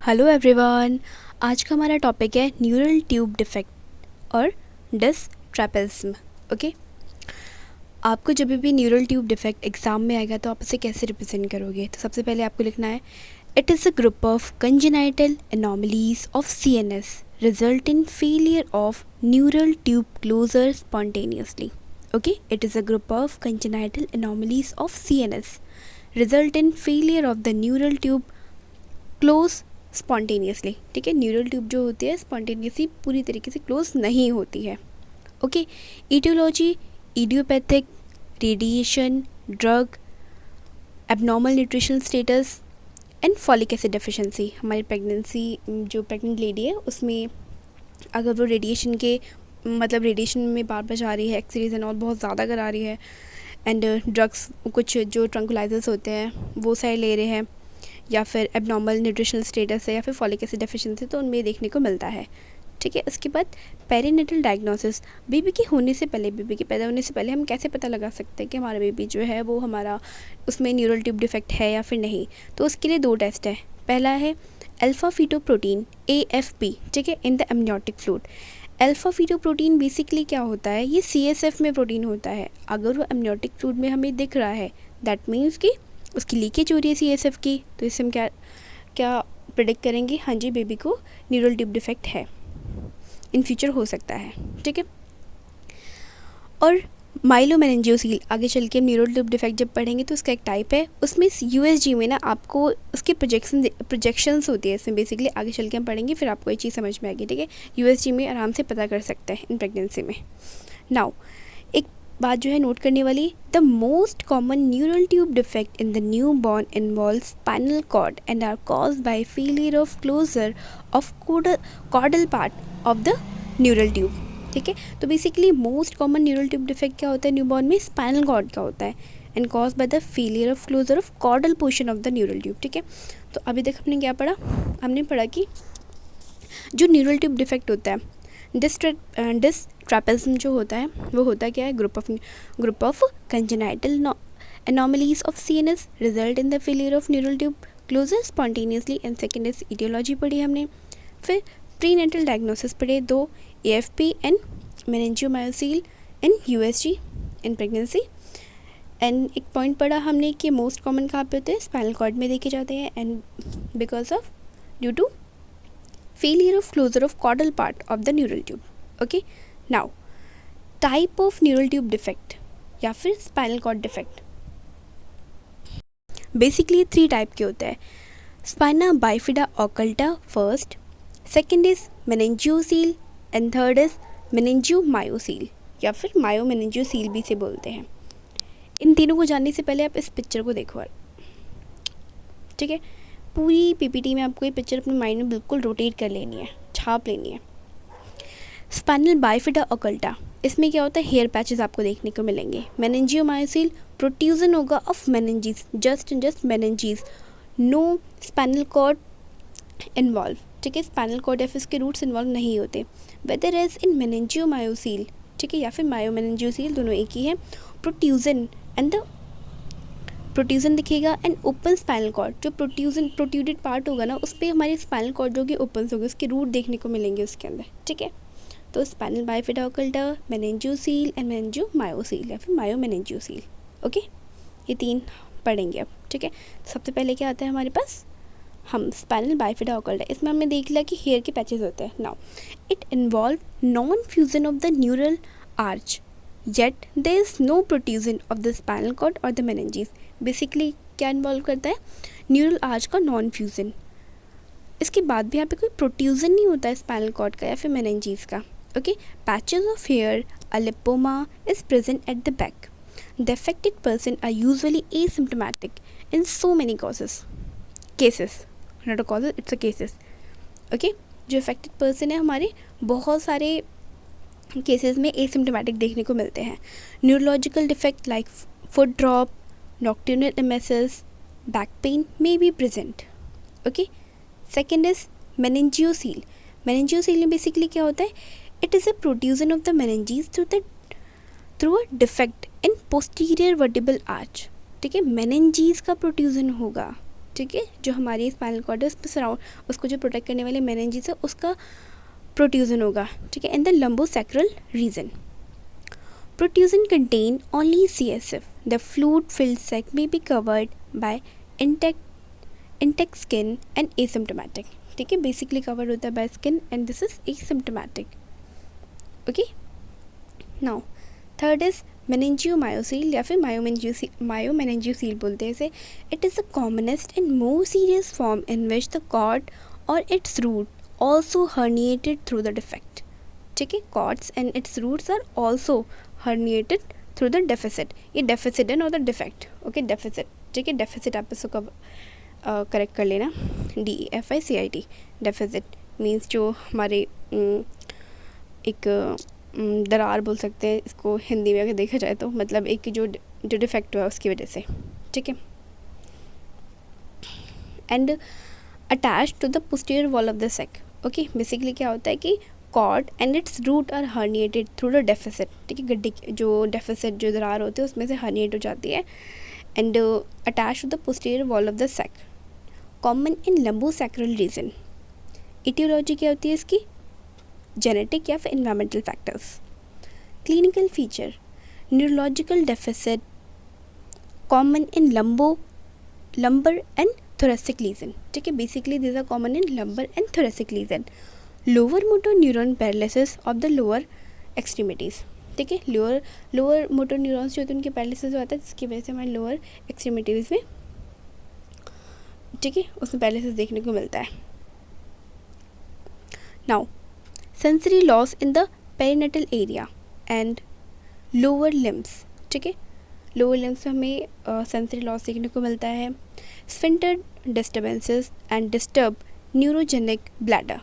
Hello everyone. आज का हमारा टॉपिक है न्यूरल ट्यूब डिफेक्ट और डिस्क ट्रैपेज्म। ओके, आपको जब भी न्यूरल ट्यूब डिफेक्ट एग्जाम में आएगा तो आप उसे कैसे रिप्रेजेंट करोगे? तो सबसे पहले आपको लिखना है it is a group of congenital anomalies of CNS result in failure of neural tube closure spontaneously. Okay, it is a group of congenital anomalies of CNS result in failure of the neural tube close spontaneously. ठीक है, neural tube जो होती है spontaneously पूरी तरीके से close नहीं होती है। Okay, aetiology, idiopathic, radiation, drug, abnormal nutritional status and folic acid deficiency. हमारी प्रेगनेंसी जो प्रेग्नेंट लेडी है उसमें अगर वो रेडिएशन के रेडिएशन में बार बार जा रही है, एक्सरेज एंड ऑल बहुत ज़्यादा करा रही है, एंड ड्रग्स कुछ जो ट्रंकुलाइजर्स होते हैं वो सारे ले रहे हैं, या फिर एबनॉर्मल न्यूट्रिशनल स्टेटस है, या फिर फॉलिक एसिड डेफिशिएंसी, तो उनमें देखने को मिलता है। ठीक है, इसके बाद पेरीनेटल डायग्नोसिस। बेबी के होने से पहले, बेबी के पैदा होने से पहले हम कैसे पता लगा सकते हैं कि हमारा बेबी जो है वो हमारा उसमें न्यूरल ट्यूब डिफेक्ट है या फिर नहीं? तो उसके लिए 2 टेस्ट है। पहला है अल्फा फीटोप्रोटीन AFP, ठीक है, in the amniotic fluid. Alpha fetoprotein basically क्या होता है? ये CSF में प्रोटीन होता है। अगर वो एमनियोटिक फ्लूइड में हमें दिख रहा है दैट मीन्स कि उसकी लीकेज हो रही है CSF की, तो इससे हम क्या प्रिडिक्ट करेंगे? हाँ जी, बेबी को न्यूरल ट्यूब डिफेक्ट है, इन फ्यूचर हो सकता है। ठीक है, और माइलोमेनिंजियोसील, आगे चल के न्यूरल ट्यूब डिफेक्ट जब पढ़ेंगे तो उसका एक टाइप है। उसमें USG में ना आपको उसकी प्रोजेक्शंस होती है। इसमें बेसिकली आगे चल के हम पढ़ेंगे, फिर आपको ये चीज़ समझ में आएगी। ठीक है, USG में आराम से पता कर सकते हैं इन प्रेगनेंसी में। नाउ एक बात जो है नोट करने वाली, the most common neural tube defect in the new born involve spinal cord and are caused by failure of closure of caudal part of the neural tube. ठीक है, तो basically most common neural tube defect क्या होता है newborn में? Spinal cord का होता है, and cause by the failure of closure of caudal portion of the neural tube. ठीक है, तो अभी तक हमने क्या पढ़ा? हमने पढ़ा कि जो न्यूरल ट्यूब डिफेक्ट होता है, डिस्क ट्रैपेज्म जो होता है वो होता क्या है? Group of congenital anomalies of CNS result in the failure of neural tube closure spontaneously. And second is etiology पढ़ी हमने। फिर प्रीनेटल डायग्नोसिस पढ़े 2, AFP and meningomyelocele and USG in pregnancy. And एक पॉइंट पढ़ा हमने कि मोस्ट कॉमन कहाँ पे होते हैं? स्पाइनल कॉर्ड में देखे जाते हैं, and because of due to failure of closure of caudal part of the neural tube. Okay, now type of neural tube defect या फिर spinal cord defect basically 3 type के होते हैं। spina bifida occulta first, second is meningeocele and third is meningomyocele या फिर myomeningocele भी से बोलते हैं। इन तीनों को जानने से पहले आप इस पिक्चर को देखो। ठीक है, पूरी PPT में आपको ये पिक्चर अपने माइंड में बिल्कुल रोटेट कर लेनी है, छाप लेनी है। स्पाइनल बाइफिडा ऑकल्टा, इसमें क्या होता है? हेयर पैचेस आपको देखने को मिलेंगे। मेनिंजियोमायोसील, प्रोट्रूजन होगा of meninges, just meninges, no spinal cord involve. ठीक है, स्पाइनल कॉर्ड या फिर इसके रूट्स इन्वॉल्व नहीं होते। वेदर एज इन मेनिंजियोमायोसील, ठीक है, या फिर मायोमेनिंजियोसील, दोनों एक ही है। प्रोट्रूजन एंड द प्रोट्रूजन दिखेगा एंड ओपन स्पाइनल कॉर्ड, जो प्रोट्रूडेड पार्ट होगा ना उस पर हमारे स्पाइनल कॉर्ड जो कि ओपन होगा, उसके रूट देखने को मिलेंगे उसके अंदर। ठीक है, तो स्पाइनल बाइफिडा ऑकल्टा, मेनिंजियोसील एंड मेनिंजियोमायोसील या फिर मायोमेनिंजियोसील। ओके, ये 3 पढ़ेंगे अब। ठीक है, सबसे पहले क्या आता है हमारे पास? हम स्पाइनल बाइफिडा ऑकल्टा, इसमें हमने देख लिया कि हेयर के पैचेस होते हैं। Now it involve non fusion of the neural arch yet there is no protrusion of the spinal cord or the meninges। Basically क्या इन्वॉल्व करता है? न्यूरल आर्च का नॉन फ्यूजन। इसके बाद भी यहाँ पे कोई प्रोट्रूजन नहीं होता है स्पाइनल कॉर्ड का या फिर मेनिंजीज का। Okay, patches of hair, a lipoma is present at the back. The affected person are usually asymptomatic in so many cases, not a causes, it's a cases। Okay, जो affected person है हमारे बहुत सारे cases में asymptomatic देखने को मिलते हैं। Neurological defect like foot drop, nocturnal emesis, back pain may be present. Okay, second is meningocele. Meningocele में बेसिकली क्या होता है? It is a protrusion of the meninges through a defect in posterior vertebral arch. ठीक है, meninges का protrusion होगा। ठीक है, जो हमारी स्पाइनल कॉर्ड है उस पर सराउंड, उसको जो प्रोटेक्ट करने वाले मेनिंजेस है उसका प्रोट्रूजन होगा, ठीक है, in the lumbosacral region. Protrusion contain only CSF. The fluid-filled sac may be covered by intact skin and asymptomatic. ठीक है, बेसिकली कवर होता है by skin and this is asymptomatic. Okay, now third is meningomyelocele या फिर myelomeningocele बोलते हैं इसे. It is the commonest and more serious form in which the cord और its root also herniated through the defect. ठीक है, cords and its roots are also herniated through the deficit. ये deficit है not the defect. Okay, deficit. ठीक है, deficit आप इसको कब करेक्ट कर लेना, DEFICIT. deficit मीन्स जो हमारे एक दरार बोल सकते हैं इसको हिंदी में अगर देखा जाए तो, मतलब एक जो डिफेक्ट हुआ उसकी वजह से. ठीक है, and attach to the posterior wall of the sac. Okay, basically क्या होता है कि cord and its root are herniated through the deficit. ठीक है, गड्ढे जो डेफिसिट जो दरार होती है उसमें से हर्निएट हो जाती है and attach to the posterior wall of the sac. Common in lumbosacral region. Etiology क्या होती है इसकी, जेनेटिक या फिर environmental factors. Clinical feature, neurological deficit common in lumbar and thoracic lesion. ठीक है, basically these are common in lumbar and thoracic lesion. Lower motor neuron paralysis of the lower extremities. ठीक है, लोअर मोटर न्यूरॉन्स जो होते हैं उनके paralysis होता है जिसकी वजह से हमारे लोअर एक्सट्रीमिटीज़ में, ठीक है, उसमें पैरालिसिस देखने को मिलता है. Now sensory loss in the perineal area and lower limbs. ठीक है, लोअर लिम्स में हमें सेंसरी लॉस देखने को मिलता है. Sphincter disturbances and disturb neurogenic bladder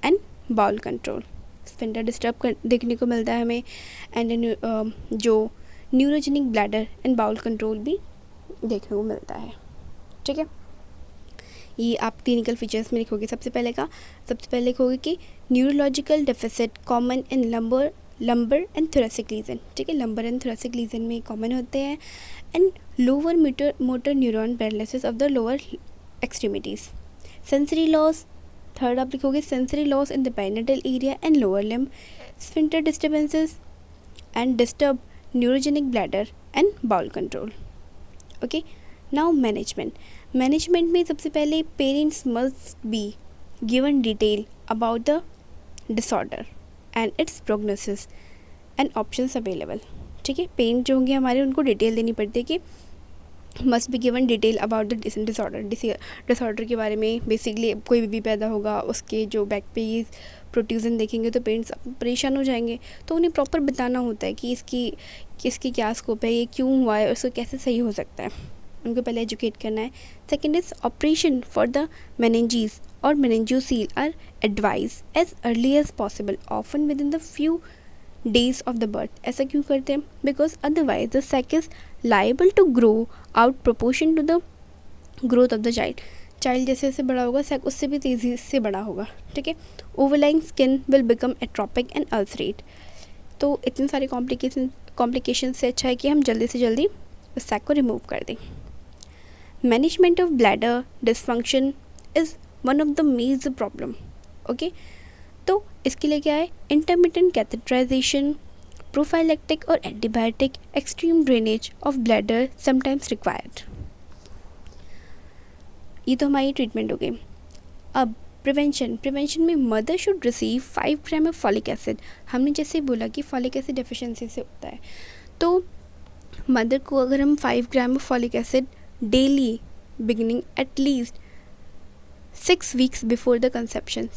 and bowel control. Sphincter disturb देखने को मिलता है हमें एंड जो neurogenic bladder and bowel control भी देखने को मिलता है. ठीक है, ये आप क्लिनिकल फीचर्स में लिखोगे. सबसे पहले लिखोगे कि neurological deficit common in lumbar and thoracic lesion. ठीक है, लंबर एंड थोरेसिक लीजन में कॉमन होते हैं and lower motor neuron paralysis of the lower extremities. Sensory loss, third आप लिखोगे sensory loss in the perineal area and lower limb, sphincter disturbances and disturb neurogenic bladder and bowel control. Okay, now management में सबसे पहले parents must be given detail about the disorder and it's prognosis and options available. ठीक है, parent जो होंगे हमारे उनको detail देनी पड़ती है कि must be given detail about the disorder के बारे में. बेसिकली कोई बेबी पैदा होगा उसके जो बैक पे प्रोट्रूजन देखेंगे तो पेरेंट्स परेशान हो जाएंगे, तो उन्हें प्रॉपर बताना होता है कि इसकी क्या स्कोप है, ये क्यों हुआ है और उसको कैसे सही हो सकता है. उनको पहले एजुकेट करना है. Second is operation for the meninges और meningocele are advise as early as possible, often within the few days of the birth. ऐसा क्यों करते हैं, because otherwise the sac is liable to grow out proportion to the growth of the child जैसे जैसे बड़ा होगा sac उससे भी तेज़ी से बड़ा होगा. ठीक है, overlying skin will become atrophic and ulcerate. तो इतने सारे कॉम्प्लिकेशन से अच्छा है कि हम जल्दी से जल्दी उस सैक को रिमूव कर दें. Management of bladder dysfunction is one of the major problem. Okay, तो इसके लिए क्या है, इंटरमिटेंट कैथेटराइजेशन, प्रोफाइलेक्टिक और antibiotic, extreme drainage of bladder sometimes required. ये तो हमारी ट्रीटमेंट हो गई. अब प्रिवेंशन में mother should receive 5 gram of folic acid. हमने जैसे बोला कि फॉलिक एसिड डेफिशिएंसी से होता है, तो मदर को अगर हम 5 gram of folic acid daily beginning at least 6 weeks before the conception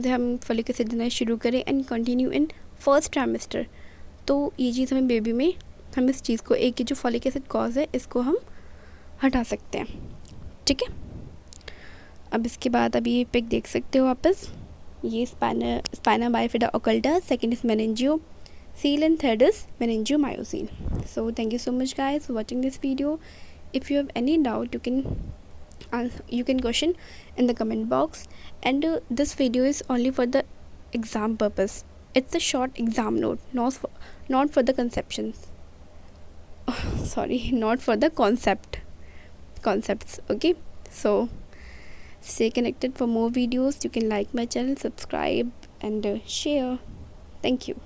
से हम फॉलिक एसिड देना शुरू करें and continue in first trimester, तो ये चीज़ हमें बेबी में हम इस चीज़ को एक जो फॉलिक एसिड कॉज है इसको हम हटा सकते हैं. ठीक है, अब इसके बाद अब ये पिक देख सकते हो वापस. ये spina bifida occulta, second is meningocele and third is meningiomayoceal. So thank you so much guys for watching this video. If you have any doubt you can question in the comment box, and this video is only for the exam purpose. It's a short exam note, not for the conceptions. Sorry, not for the concepts. Okay, so stay connected for more videos. You can like my channel, subscribe, and share. Thank you.